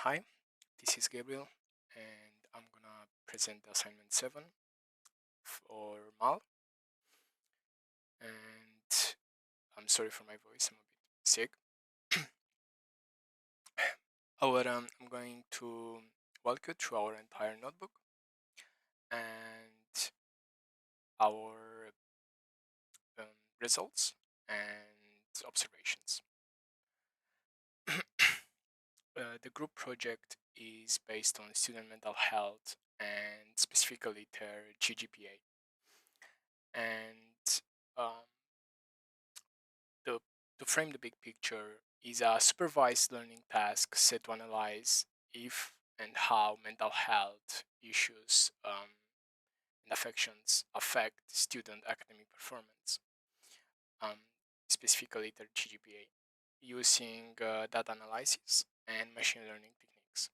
Hi, this is Gabriel, and I'm gonna present the assignment 7 for Mal. And I'm sorry for my voice, I'm a bit sick. I'm going to walk you through our entire notebook and our um, results and observations. The group project is based on student mental health and specifically their GGPA. And um, the, to frame the big picture is a supervised learning task set to analyze if and how mental health issues and affections affect student academic performance, um, specifically their GPA, using data analysis and machine learning techniques.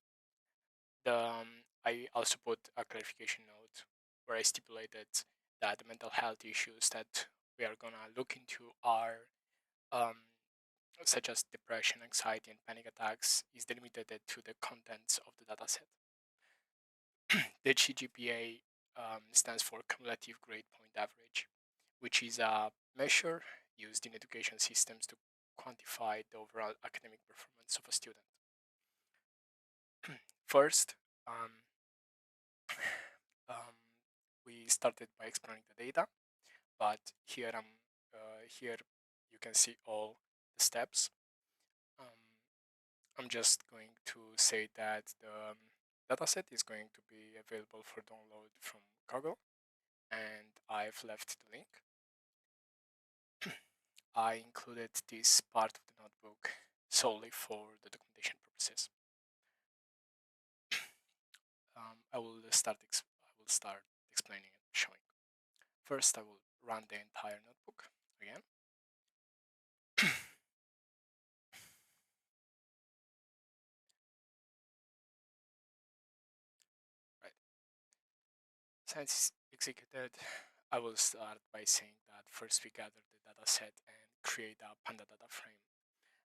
I also put a clarification note where I stipulated that the mental health issues that we are gonna look into are um, such as depression, anxiety, and panic attacks, is delimited to the contents of the dataset. The GGPA stands for Cumulative Grade Point Average, which is a measure used in education systems to quantify the overall academic performance of a student. First, um, um, we started by exploring the data, but here you can see all the steps. Um, I'm just going to say that the dataset is going to be available for download from Google, and I've left the link. I included this part of the notebook solely for the documentation purposes. I will start explaining and showing. First, I will run the entire notebook again. Right. Since it's executed, I will start by saying that first we gather the dataset and create a Panda data frame,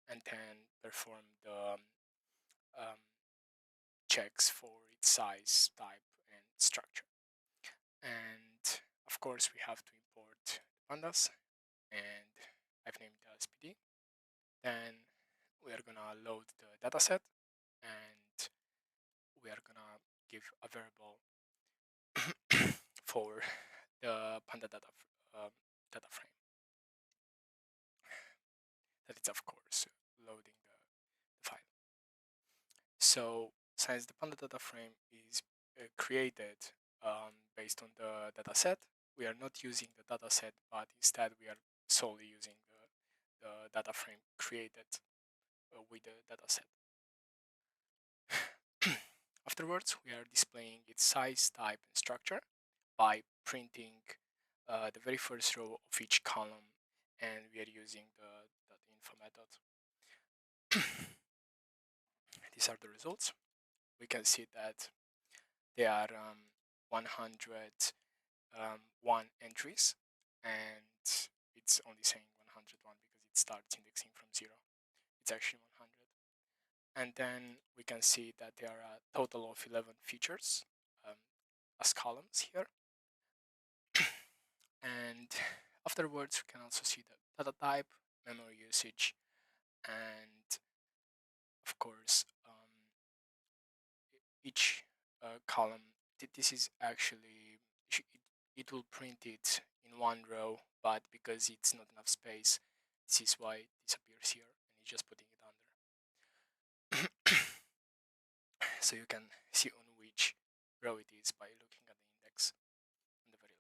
and then perform the um, checks for its size, type, and structure. And of course, we have to import the pandas, and I've named it as PD. Then we are gonna load the dataset, and we are gonna give a variable for the panda data frame. That is, of course, loading the file. So since the panda data frame is created based on the dataset, we are not using the dataset, but instead we are solely using the data frame created with the dataset. Afterwards, we are displaying its size, type, and structure by printing the very first row of each column, and we are using the info method. These are the results. We can see that there are 101 entries, and it's only saying 101 because it starts indexing from 0. It's actually 100. And then we can see that there are a total of 11 features as columns here. And afterwards, we can also see the data type, memory usage, and of course, each column. This is actually it will print it in one row, but because it's not enough space, this is why it disappears here, and it's just putting it under. So you can see on which row it is by looking at the index on the very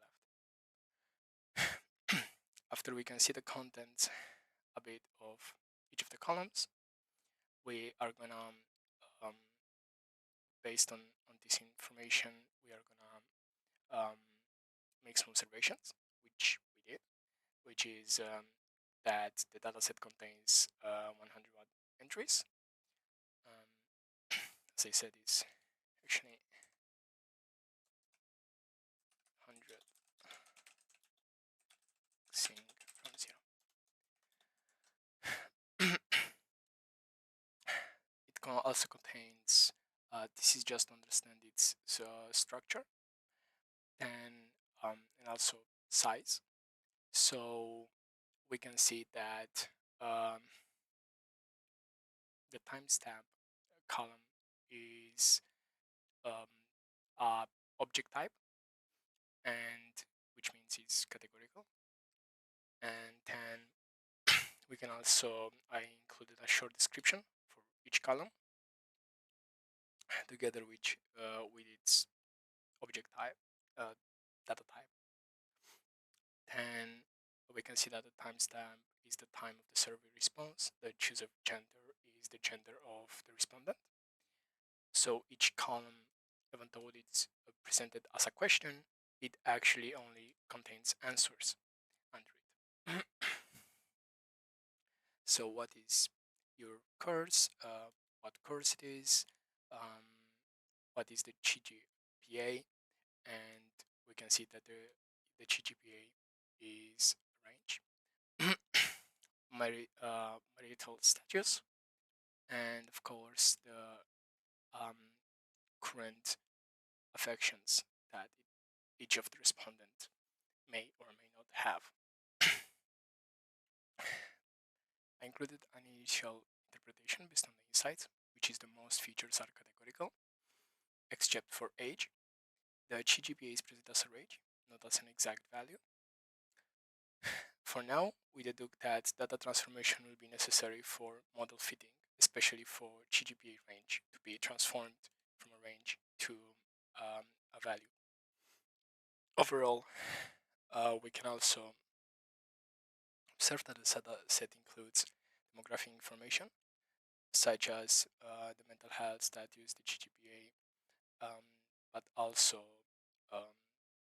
left. After we can see the contents a bit of each of the columns, we are gonna based on this information, we are gonna make some observations, which we did, which is that the dataset contains 100 entries. As I said, it's actually 100 from 0. It also contains, this is just to understand its structure, and also size. So we can see that the timestamp column is a object type, and which means it's categorical. And then we can also, I included a short description for each column together with its object type, data type. Then we can see that the timestamp is the time of the survey response. The choose of gender is the gender of the respondent. So each column, even though it's presented as a question, it actually only contains answers under it. So what is your course? What course it is? What is the GPA? And we can see that the GPA is a range. Marital status, and of course the current affections that each of the respondent may or may not have. I included an initial interpretation based on the insight, which is the most features are categorical, except for age. The GPA is presented as a range, not as an exact value. For now, we deduct that data transformation will be necessary for model fitting, especially for GPA range to be transformed from a range to a value. Overall, we can also observe that the set includes demographic information, such as the mental health status, the GPA, but also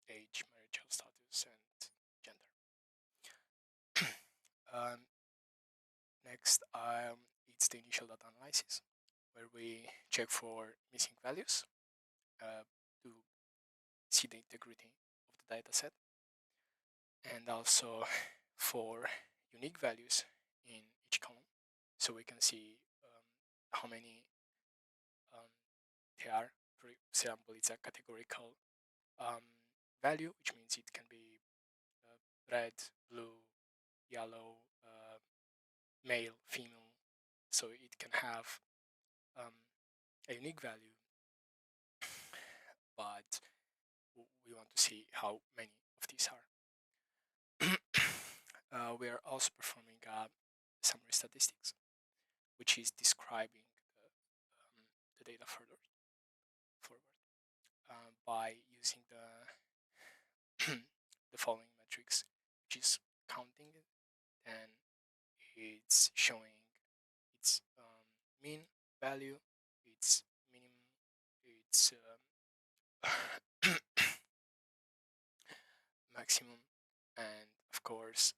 age, marital status, and gender. Next, it's the initial data analysis, where we check for missing values to see the integrity of the data set, and also for unique values in each column, so we can see how many there are. For example, it's a categorical value, which means it can be red, blue, yellow, male, female, so it can have a unique value, but we want to see how many of these are. We are also performing summary statistics, which is describing the data forward by using the following metrics, which is counting it, and it's showing its mean value, its minimum, its maximum, and of course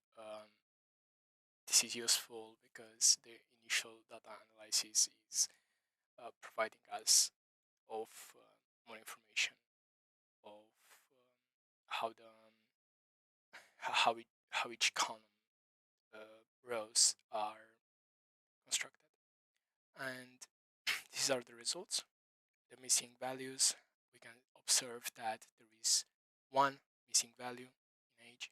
this is useful because the initial data analysis is providing us of more information of how each column rows are constructed, and these are the results. The missing values, we can observe that there is one missing value in age.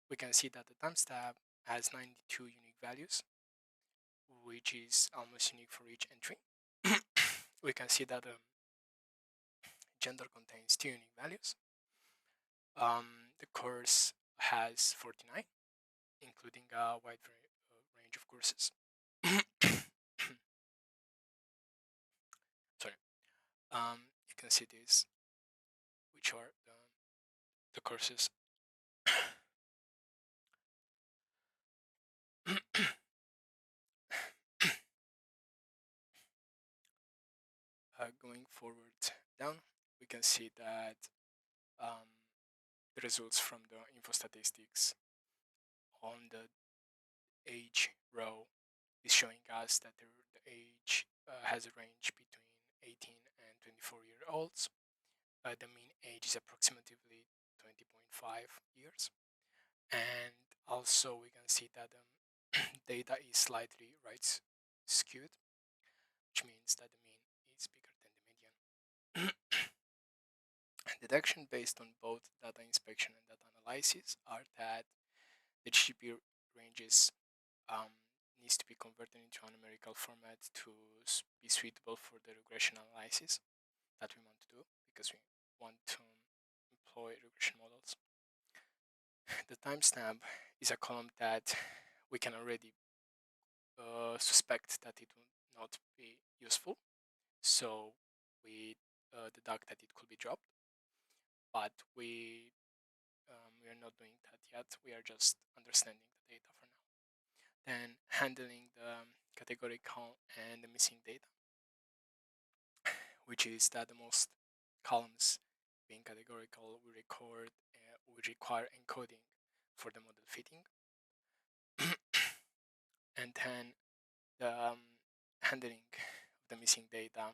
We can see that the timestamp has 92 unique values, which is almost unique for each entry. We can see that gender contains 2 unique values. The course has 49, including a wide range of courses. Sorry. You can see these, which are the courses. Going forward down, we can see that the results from the info statistics on the age row is showing us that the age has a range between 18 and 24-year-olds. The mean age is approximately 20.5 years. And also we can see that data is slightly right skewed, Deduction based on both data inspection and data analysis are that the GGP ranges um, needs to be converted into a numerical format to be suitable for the regression analysis that we want to do, because we want to employ regression models. The timestamp is a column that we can already suspect that it will not be useful, so we deduct that it could be dropped, but we are not doing that yet. We are just understanding the data for now. Then handling the categorical and the missing data, which is that the most columns being categorical, we require encoding for the model fitting. And then the handling of the missing data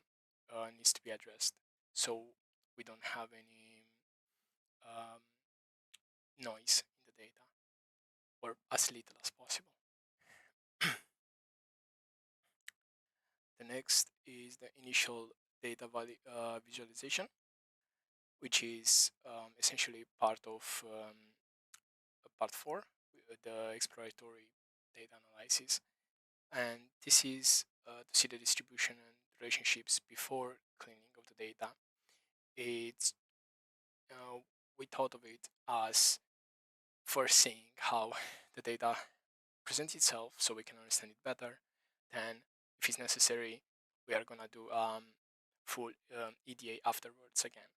needs to be addressed, so we don't have any um, noise in the data, or as little as possible. The next is the initial data visualization, which is essentially part of part 4, the exploratory data analysis. And this is to see the distribution and relationships before cleaning of the data. It's we thought of it as first seeing how the data presents itself so we can understand it better. Then, if it's necessary, we are gonna do full EDA afterwards again.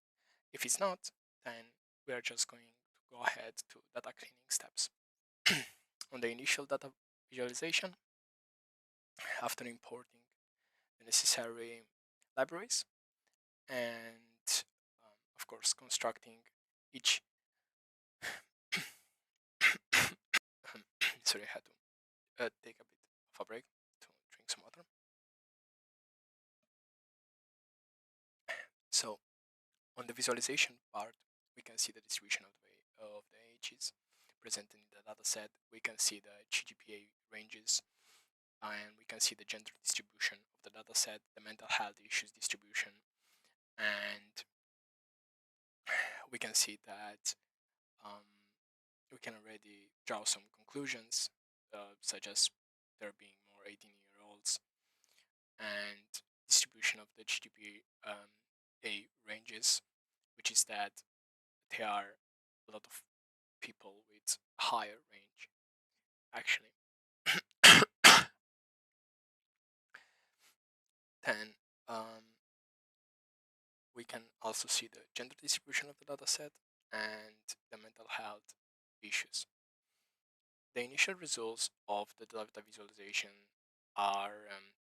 If it's not, then we are just going to go ahead to data cleaning steps. On the initial data visualization, after importing the necessary libraries and of course constructing each sorry, I had to take a bit of a break to drink some water. So on the visualization part, we can see the distribution of the ages presented in the dataset. We can see the GGPA ranges, and we can see the gender distribution of the dataset, the mental health issues distribution, and we can see that we can already draw some conclusions, such as there being more 18-year-olds, and distribution of the GGPA ranges, which is that there are a lot of people with higher range, actually. Then we can also see the gender distribution of the dataset and the mental health issues. The initial results of the data visualization are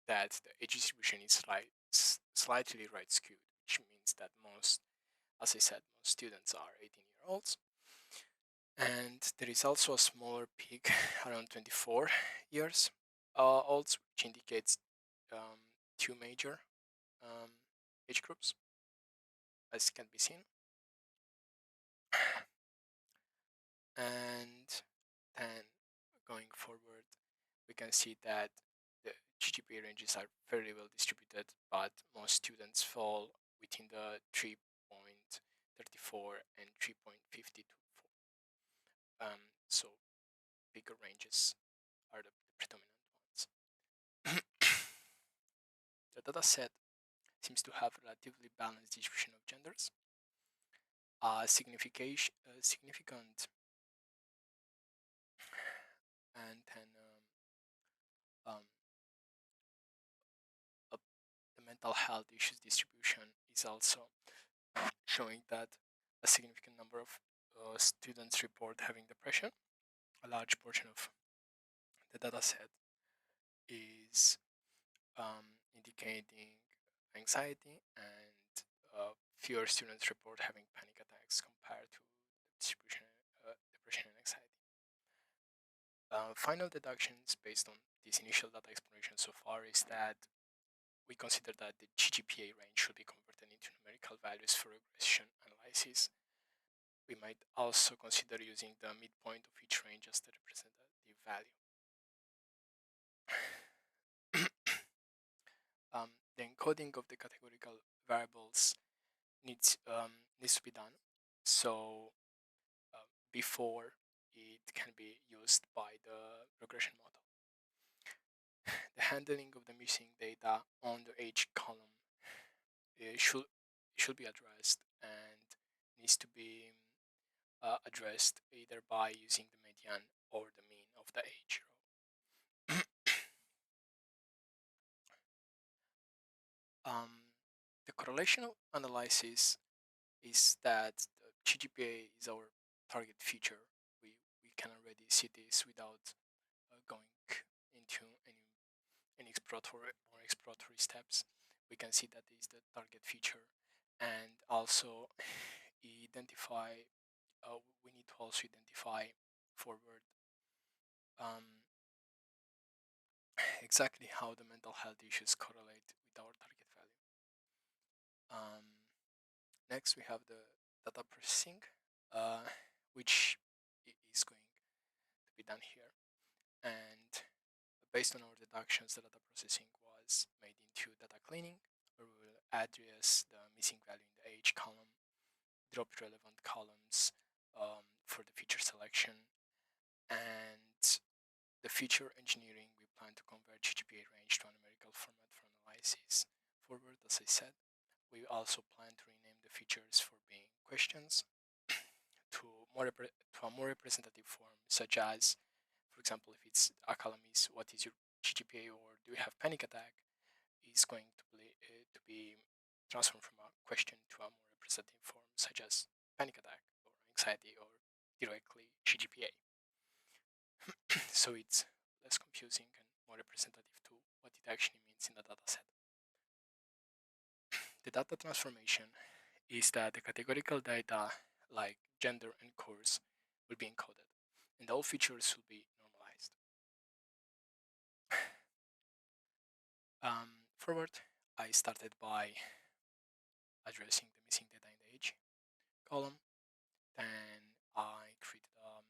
that the age distribution is slightly right skewed, which means that most, as I said, most students are 18-year-olds. And there is also a smaller peak around 24 years olds, which indicates two major age groups, as can be seen. And then going forward, we can see that the GGPA ranges are very well distributed, but most students fall within the 3.34 and 3.52. So bigger ranges are the predominant ones. The dataset seems to have relatively balanced distribution of genders. Significant and then the mental health issues distribution is also showing that a significant number of students report having depression. A large portion of the dataset is indicating anxiety, and fewer students report having panic attacks compared to distribution, depression and anxiety. Final deductions based on this initial data exploration so far is that we consider that the GGPA range should be converted into numerical values for regression analysis. We might also consider using the midpoint of each range as the representative value. The encoding of the categorical variables needs to be done. So before it can be used by the regression model. The handling of the missing data on the age column should be addressed and needs to be addressed either by using the median or the mean of the age row. The correlational analysis is that the GGPA is our target feature. We can already see this without going into any exploratory steps. We can see that is the target feature, and also identify. We need to also identify forward exactly how the mental health issues correlate with our target value. Next, we have the data processing, which is going to be done here. And based on our deductions, the data processing was made into data cleaning, where we will address the missing value in the age column, drop relevant columns for the feature selection, and the feature engineering. We plan to convert GGPA range to a numerical format for analysis. Forward, as I said, we also plan to rename the features for being questions to a more representative form, such as, for example, if it's a column is what is your GGPA or do you have panic attack, is going to be transformed from a question to a more representative form, such as panic attack or anxiety or directly GGPA. So it's less confusing and more representative to what it actually means in the dataset. The data transformation is that the categorical data like gender and course will be encoded and all features will be normalized. Forward, I started by addressing the missing data in the age column. Then I created a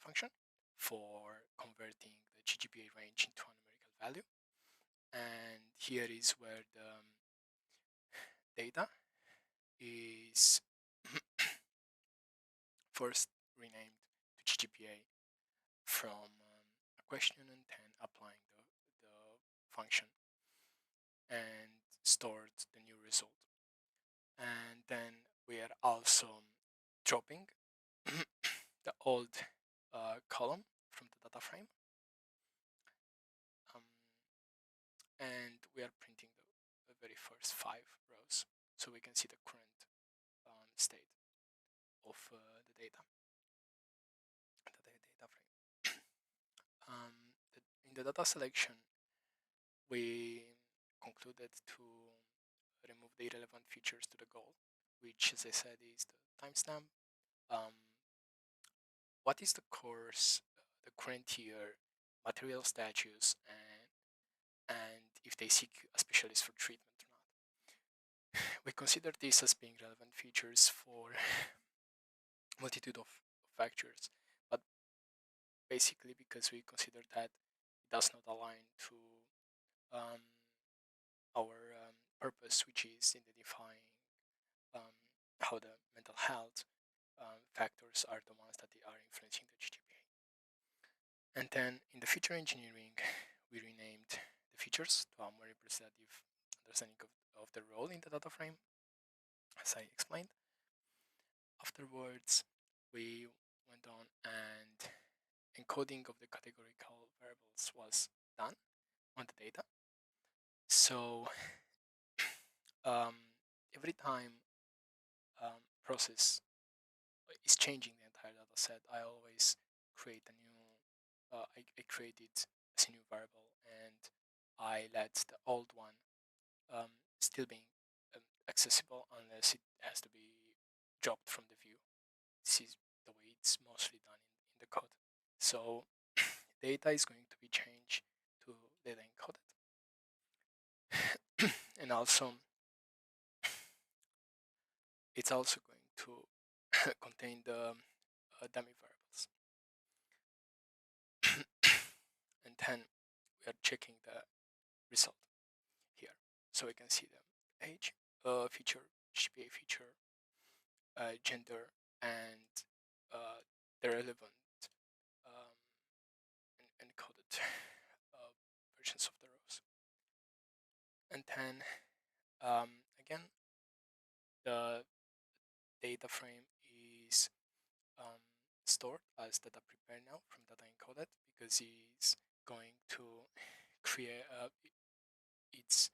function for converting the GGPA range into a numerical value. And here is where the data is first renamed to GGPA from a question and then applying the function and stored the new result. And then we are also dropping the old column from the data frame, and we are printing the very first 5 rows so we can see the current state of the data frame. In the data selection, we concluded to remove the irrelevant features to the goal, which, as I said, is the timestamp. What is the course, the current year, material status, and if they seek a specialist for treatment or not. We consider this as being relevant features for multitude of factors, but basically because we consider that it does not align to our purpose, which is identifying how the mental health factors are the ones that are influencing the GGPA. And then in the feature engineering, we renamed the features to a more representative understanding of the role in the data frame, as I explained. Afterwards, we went on and encoding of the categorical variables was done on the data. So every time process is changing the entire data set, I always create a new, I create it as a new variable and I let the old one still being accessible unless it has to be dropped from the view. This is the way it's mostly done in the code. So data is going to be changed to data encoded. And also, it's also going to contain the dummy variables. And then we are checking the result here. So we can see the age feature GPA feature, gender, and the relevant um, and encoded versions of the rows. And then again, the data frame is um, stored as data prepare now from data encoded, because it's going to create it's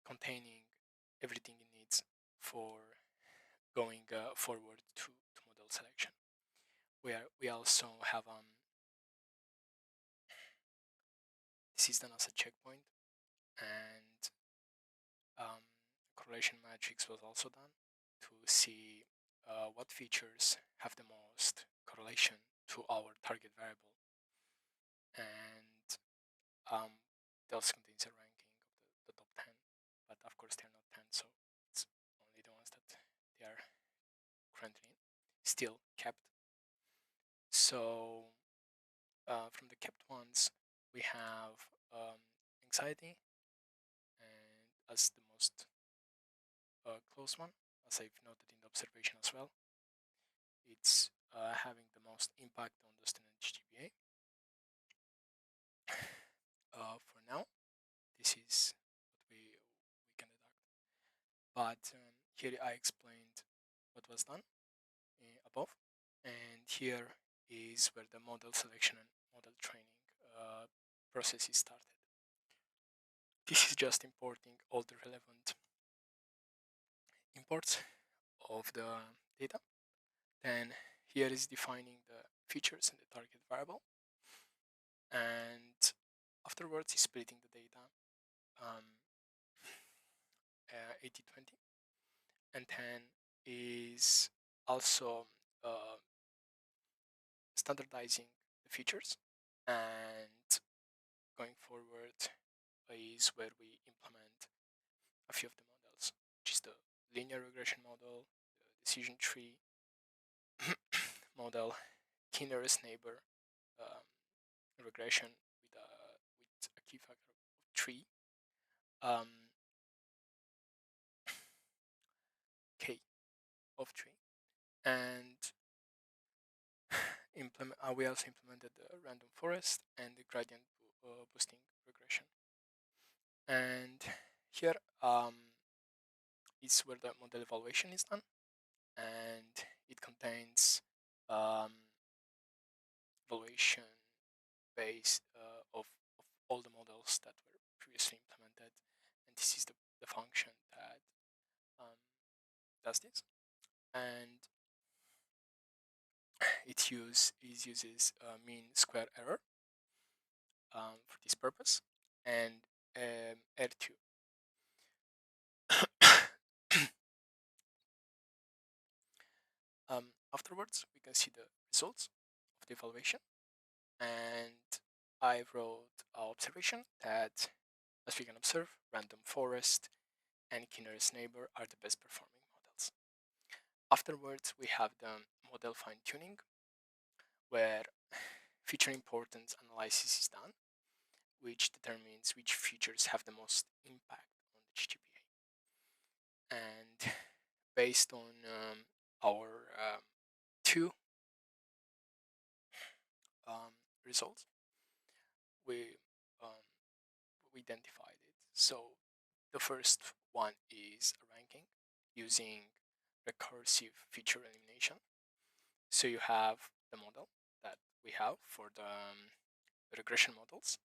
containing everything it needs for going forward to model selection. We also have this is done as a checkpoint, and correlation matrix was also done to see what features have the most correlation to our target variable, and it also contains a ranking of the top 10, but of course they're not 10, so it's only the ones that they are currently still kept. So from the kept ones, we have anxiety, and as the most close one, as I've noted in the observation as well. It's having the most impact on the student GPA. For now, this is what we can deduct. But here I explained what was done above, and here is where the model selection and model training process is started. This is just importing all the relevant imports of the data. Then here is defining the features in the target variable, and afterwards is splitting the data 80-20, and then is also standardizing the features, and going forward is where we implement a few of the models, which is the linear regression model, the decision tree model, k-nearest neighbor regression with a key factor of 3, k of 3, and we also implemented the random forest and the gradient boosting regression. And here is where the model evaluation is done, and it contains evaluation base of all the models that were previously implemented, and this is the function that does this, and it uses mean square error for this purpose, and R2. Afterwards, we can see the results of the evaluation, and I wrote our observation that, as we can observe, random forest and k-nearest neighbor are the best performing models. Afterwards, we have the model fine-tuning, where feature importance analysis is done, which determines which features have the most impact on the GPA. And based on our two results, we identified it. So the first one is a ranking using recursive feature elimination. So you have the model that we have for the regression models,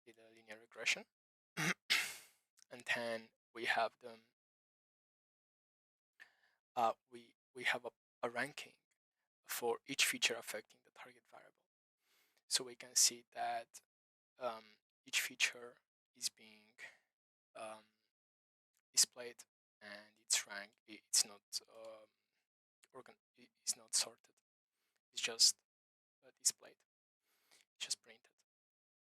the linear regression, and then we have them. We have a ranking for each feature affecting the target variable. So we can see that each feature is being displayed, and its rank it's not it's not sorted. It's just displayed, just printed,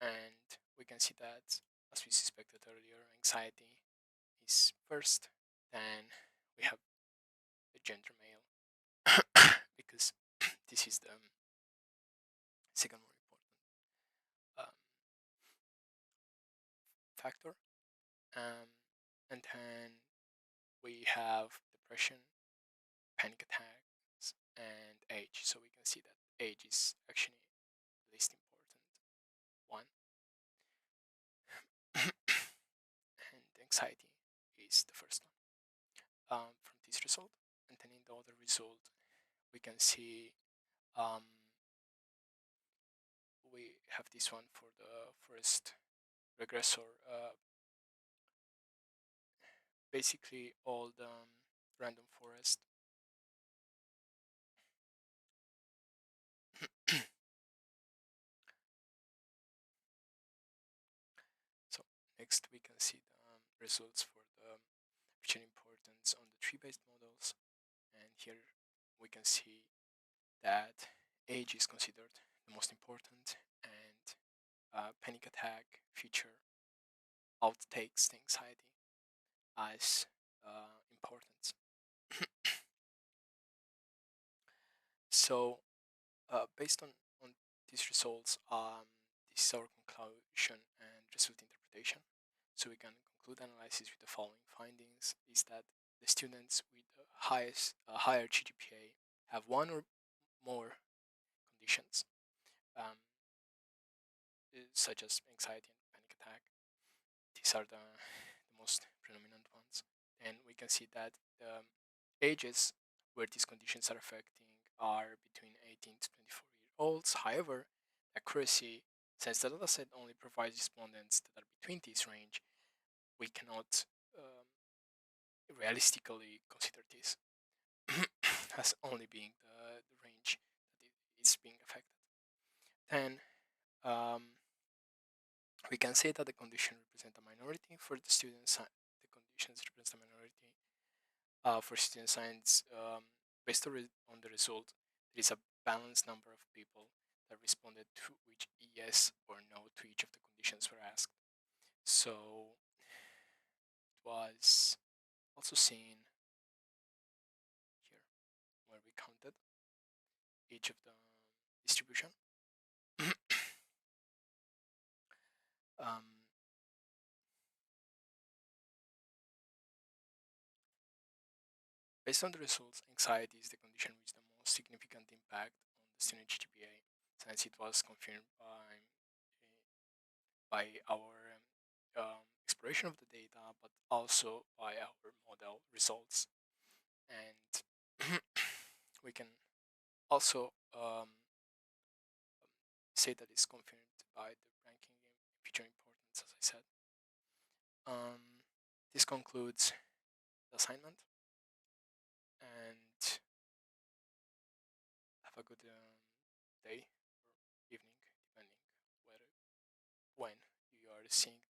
and we can see that, as we suspected earlier, anxiety is first. Then we have the gender male because this is the second more important factor, and then we have depression, panic attacks, and age. So we can see that age is actually the least important one. And anxiety is the first one from this result. And then in the other result, we can see um, we have this one for the first regressor. Basically, all the random forest. So next we can see the results for the feature importance on the tree-based models, and here we can see that age is considered the most important, and panic attack feature outtakes the anxiety as importance. So based on these results, this is our conclusion and result interpretation. So we can conclude analysis with the following findings: is that the students with the highest higher GPA have one or more conditions, um, such as anxiety and panic attack. These are the most predominant ones. And we can see that the ages where these conditions are affecting are between 18 to 24-year-olds. However, accuracy, since the dataset only provides respondents that are between this range, we cannot realistically consider this as only being the range that it is being affected. Then we can say that the condition represent a minority for the students. The conditions represent a minority for student science. Based on the result, there is a balanced number of people that responded to which yes or no to each of the conditions were asked. So it was also seen here where we counted each of the distribution. um, Based on the results, anxiety is the condition with the most significant impact on the student GPA, since it was confirmed by our exploration of the data, but also by our model results. And we can also say that it's confirmed by the ranking in feature importance, as I said. This concludes the assignment, and have a good day or evening, depending whether when you are seeing